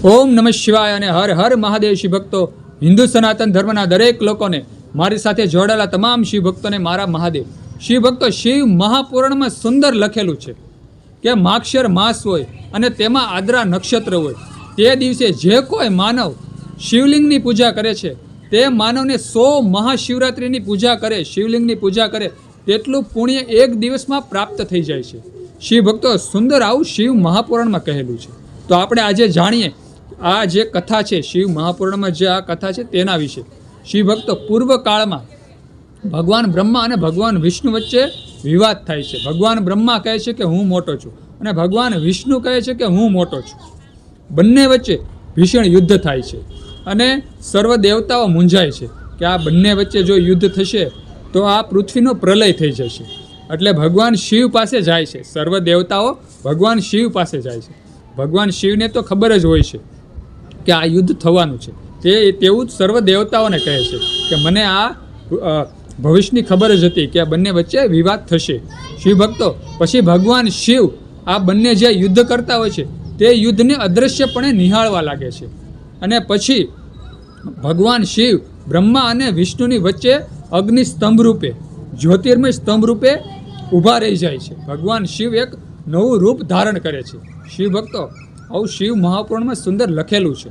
ઓમ નમઃ શિવાય અને હર હર મહાદેવ શિવ ભક્તો. હિન્દુ સનાતન ધર્મના દરેક લોકોને, મારી સાથે જોડાયેલા તમામ શિવ ભક્તોને મારા મહાદેવ. શિવ ભક્તો, શિવ મહાપુરાણમાં સુંદર લખેલું છે કે માક્ષર માસ હોય અને તેમાં આદ્રા નક્ષત્ર હોય, તે દિવસે જે કોઈ માનવ શિવલિંગની પૂજા કરે છે, તે માનવને 100 મહાશિવરાત્રિની પૂજા કરે, શિવલિંગની પૂજા કરે તેટલું પુણ્ય એક દિવસમાં પ્રાપ્ત થઈ જાય છે. શિવ ભક્તો, સુંદર આવું શિવ મહાપુરાણમાં કહેલું છે. તો આપણે આજે જાણીએ આ જે કથા છે, શિવ મહાપુરાણમાં જે આ કથા છે તેના વિશે. શિવ ભક્તો, પૂર્વ કાળમાં ભગવાન બ્રહ્મા અને ભગવાન વિષ્ણુ વચ્ચે વિવાદ થાય છે. ભગવાન બ્રહ્મા કહે છે કે હું મોટો છું અને ભગવાન વિષ્ણુ કહે છે કે હું મોટો છું. બંને વચ્ચે ભીષણ યુદ્ધ થાય છે અને સર્વ દેવતાઓ મૂંઝાય છે કે આ બંને વચ્ચે જો યુદ્ધ થશે તો આ પૃથ્વીનો પ્રલય થઈ જશે. એટલે ભગવાન શિવ પાસે જાય છે, સર્વ દેવતાઓ ભગવાન શિવ પાસે જાય છે. ભગવાન શિવને તો ખબર જ હોય છે કે આ યુદ્ધ થવાનું છે. તેવું જ સર્વ દેવતાઓને કહે છે કે મને આ ભવિષ્યની ખબર જ હતી કે આ બંને વચ્ચે વિવાદ થશે. શિવ ભક્તો, પછી ભગવાન શિવ આ બંને જે યુદ્ધ કરતા હોય છે તે યુદ્ધને અદૃશ્યપણે નિહાળવા લાગે છે અને પછી ભગવાન શિવ બ્રહ્મા અને વિષ્ણુની વચ્ચે અગ્નિ સ્તંભ રૂપે, જ્યોતિર્મય સ્તંભ રૂપે ઊભા રહી જાય છે. ભગવાન શિવ એક નવું રૂપ ધારણ કરે છે. શિવ ભક્તો, આવું શિવ મહાપુરાણમાં સુંદર લખેલું છે.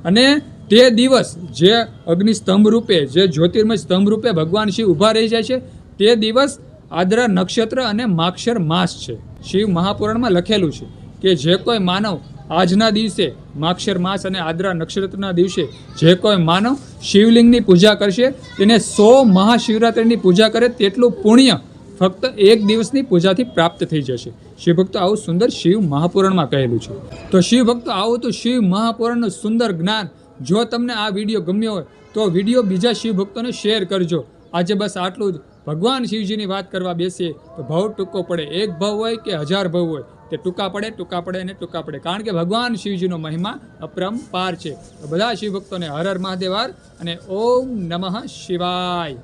અને તે દિવસ જે અગ્નિ સ્તંભ રૂપે, જે જ્યોતિર્મય સ્તંભ રૂપે ભગવાન શિવ ઊભા રહી જાય છે, તે દિવસ આદ્રા નક્ષત્ર અને માક્ષર માસ છે. શિવ મહાપુરાણમાં લખેલું છે કે જે કોઈ માનવ આજના દિવસે, માક્ષર માસ અને આદ્રા નક્ષત્રના દિવસે જે કોઈ માનવ શિવલિંગની પૂજા કરશે, તેને 100 મહાશિવરાત્રિની પૂજા કરે તેટલું પુણ્ય ફક્ત એક દિવસની પૂજાથી પ્રાપ્ત થઈ જશે. શિવ ભક્તો, આવું સુંદર શિવ મહાપુરાણમાં કહેલું છે. તો શિવ ભક્તો, આવું તો શિવ મહાપુરાણનું સુંદર જ્ઞાન. જો તમને આ વિડીયો ગમ્યો હોય તો વિડીયો બીજા શિવ ભક્તોને શેર કરજો. આજે બસ આટલું જ. ભગવાન શિવજીની વાત કરવા બેસીએ તો ભાવ ટૂંકો પડે. એક ભાવ હોય કે 1000 ભાવ હોય, તે ટૂંકા પડે અને ટૂંકા પડે. કારણ કે ભગવાન શિવજીનો મહિમા અપરંપાર છે. તો બધા શિવ ભક્તોને હર હર મહાદેવ અને ઓમ નમઃ શિવાય.